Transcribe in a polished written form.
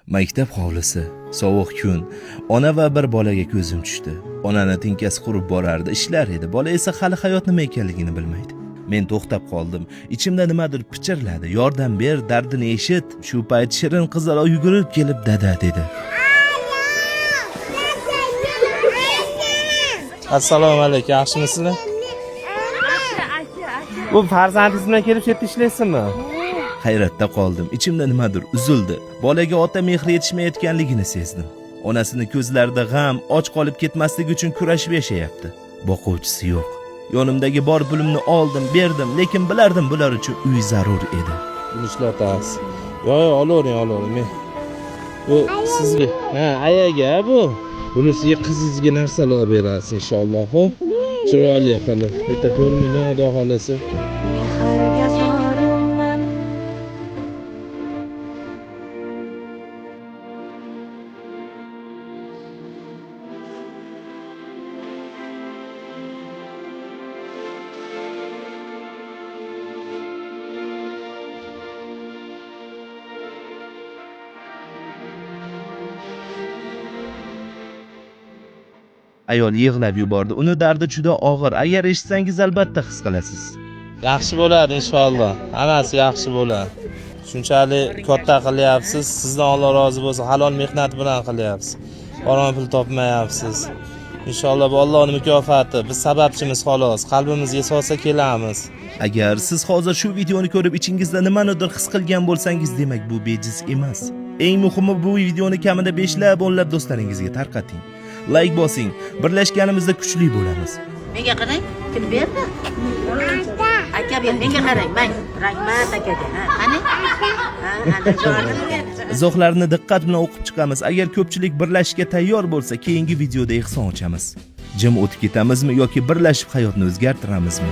Maktab hovlisi, sovuq kun. Ona va bir bolaga ko'zim tushdi. Onani tinkasi qurib borardi, ishlar edi. Bola esa hali hayot nima ekanligini bilmaydi. Men to'xtab qoldim. Ichimda nimadir pichirladi. Yordam ber, dardini eshit. Shu payt shirin qizaloq yugurib kelib dada dedi. Assalomu alaykum, yaxshimisizlar? Bu farzandingiz bilan kelib shu yerda ishlaysizmi? Hayratda qoldim. Ichimda nimadir uzildi. Bolaga ota mehri yetishmayotganligini sezdim. Onasini ko'zlarida g'am, och qolib ketmaslik uchun kurashib yashayapti. Boquvchisi yo'q. Yonimdagi bor pulimni oldim, berdim, lekin bilardim bular uchun uy zarur edi. Buni ishlatasiz. Yo'q, olavering. Men bu sizga, ayaga bu. Buni sizga qizingizga narsalar berasiz inshaalloh. Xo'p? Chiroyli qilib. Bitta ko'rminglar, xudo xolasa. Ayol yig'lab yubordi. Uni dardi juda og'ir. Agar eshitsangiz albatta his qilasiz. Yaxshi bo'ladi inshaalloh. Hammasi yaxshi bo'ladi. Shunchalik katta qilyapsiz. Sizdan Alloh rozi bo'lsin. Halol mehnat bilan qilyapsiz. Harom pul topmayapsiz. Inshaalloh bu Allohning mukofoti. Biz sababchimiz xolos. Qalbimizga solsa kelamiz. Agar siz hozir shu videoni ko'rib ichingizda nimanidir his qilgan bo'lsangiz, demak bu bejiz emas. Eng muhimi bu videoni kamida 5lab, 10lab do'stlaringizga tarqating. Like bosing. Birlashganimizda kuchli bo'lamiz. Menga qarang, kim berdi? Aka ber, menga qarang, men rahmat akaga. Qani? Ana javob. Izohlarni diqqat bilan o'qib chiqamiz. Agar ko'pchilik birlashishga tayyor bo'lsa, keyingi videoda ehson ochamiz. Jim o'tib ketamizmi yoki birlashib hayotni o'zgartiramizmi?